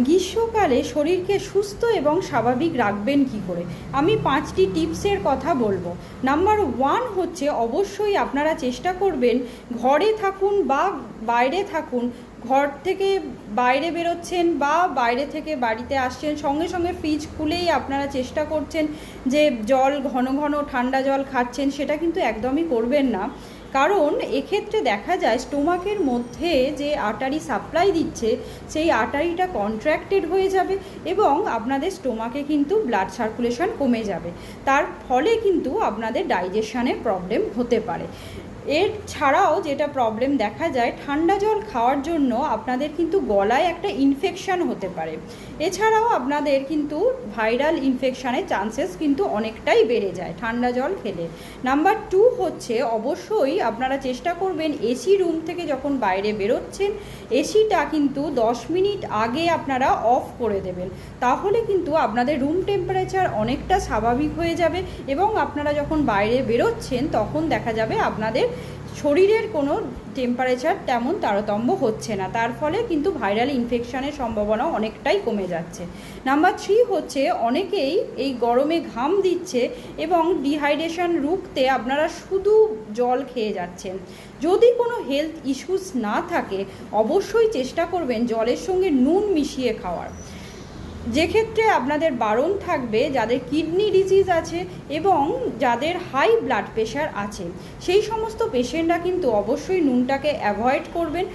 গ্রীষ্মকালে শরীরকে সুস্থ এবং স্বাভাবিক রাখবেন কি করে, আমি 5টি টিপসের কথা বলবো। নাম্বার 1 হচ্ছে অবশ্যই আপনারা চেষ্টা করবেন, ঘরে থাকুন বা বাইরে থাকুন, ঘর থেকে বাইরে বেরোচ্ছেন বা বাইরে থেকে বাড়িতে আসছেন, সঙ্গে সঙ্গে ফ্রিজ খুলেই আপনারা চেষ্টা করছেন যে জল ঘন ঘন ঠান্ডা জল খাচ্ছেন, সেটা কিন্তু একদমই করবেন না। কারণ এক্ষেত্রে দেখা যায় স্টোমাকের মধ্যে যে আর্টারি সাপ্লাই দিচ্ছে সেই আর্টারিটা কন্ট্র্যাক্টেড হয়ে যাবে এবং আপনাদের স্টোমাকে কিন্তু ব্লাড সার্কুলেশন কমে যাবে, তার ফলে কিন্তু আপনাদের ডাইজেশনের প্রবলেম হতে পারে। এর ছাড়াও যেটা প্রবলেম দেখা যায়, ঠান্ডা জল খাওয়ার জন্য আপনাদের কিন্তু গলায় একটা ইনফেকশান হতে পারে। এছাড়াও আপনাদের কিন্তু ভাইরাল ইনফেকশানের চান্সেস কিন্তু অনেকটাই বেড়ে যায় ঠান্ডা জল খেলে। নাম্বার 2 হচ্ছে অবশ্যই আপনারা চেষ্টা করবেন এসি রুম থেকে যখন বাইরে বেরোচ্ছেন এসিটা কিন্তু 10 মিনিট আগে আপনারা অফ করে দেবেন, তাহলে কিন্তু আপনাদের রুম টেম্পারেচার অনেকটা স্বাভাবিক হয়ে যাবে এবং আপনারা যখন বাইরে বেরোচ্ছেন তখন দেখা যাবে আপনাদের শরীরের কোনো টেম্পারেচার তেমন তারতম্য হচ্ছে না, তার ফলে কিন্তু ভাইরাল ইনফেকশানের সম্ভাবনা অনেকটাই কমে যাচ্ছে। নাম্বার 3 হচ্ছে অনেকেই এই গরমে ঘাম দিচ্ছে এবং ডিহাইড্রেশন রুখতে আপনারা শুধু জল খেয়ে যাচ্ছেন। যদি কোনো হেলথ ইস্যুস না থাকে অবশ্যই চেষ্টা করবেন জলের সঙ্গে নুন মিশিয়ে খাওয়ার, যেক্ষেত্রে আপনাদের বারণ থাকবে যাদের কিডনি ডিজিজ আছে এবং যাদের হাই ব্লাড প্রেশার আছে সেই সমস্ত পেশেন্টরা কিন্তু অবশ্যই নুনটাকে অ্যাভয়েড করবেন।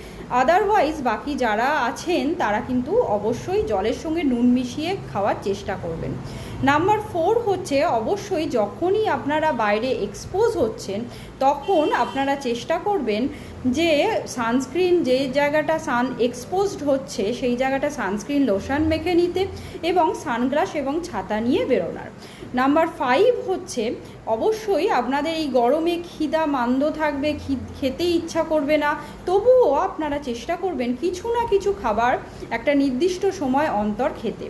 আদারওয়াইজ বাকি যারা আছেন তারা কিন্তু অবশ্যই জলের সঙ্গে নুন মিশিয়ে খাওয়ার চেষ্টা করবেন। নাম্বার 4 হচ্ছে অবশ্যই যখনই আপনারা বাইরে এক্সপোজ হচ্ছেন তখন আপনারা চেষ্টা করবেন যে সানস্ক্রিন, যে জায়গাটা সান এক্সপোজড হচ্ছে সেই জায়গাটা সানস্ক্রিন লোশন মেখে নিতে এবং সানগ্লাস এবং ছাতা নিয়ে বেরোনার। নাম্বার 5 হচ্ছে অবশ্যই আপনাদের এই গরমে খিদা মান্দ থাকবে, খেতে ইচ্ছা করবে না, তবুও আপনারা চেষ্টা করবেন কিছু না কিছু খাবার একটা নির্দিষ্ট সময় অন্তর খেতে।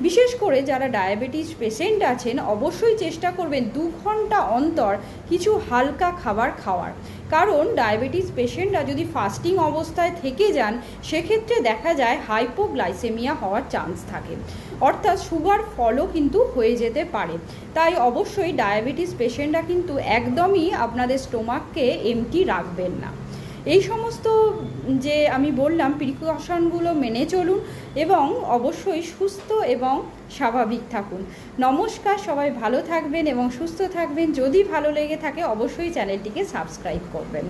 বিশেষ করে যারা ডায়াবেটিস পেশেন্ট আছেন অবশ্যই চেষ্টা করবেন 2 ঘন্টা অন্তর কিছু হালকা খাবার খাওয়ার, কারণ ডায়াবেটিস পেশেন্টরা যদি ফাস্টিং অবস্থায় থেকে যান সেক্ষেত্রে দেখা যায় হাইপোগ্লাইসেমিয়া হওয়ার চান্স থাকে, অর্থাৎ সুগার ফলও কিন্তু হয়ে যেতে পারে। তাই অবশ্যই ডায়াবেটিস পেশেন্টরা কিন্তু একদমই আপনাদের স্টোমাককে এমটি রাখবেন না। এই সমস্ত যে আমি বললাম প্রিকশনগুলো মেনে চলুন এবং অবশ্যই সুস্থ এবং স্বাভাবিক থাকুন। নমস্কার, সবাই ভালো থাকবেন এবং সুস্থ থাকবেন। যদি ভালো লেগে থাকে অবশ্যই চ্যানেলটিকে সাবস্ক্রাইব করবেন।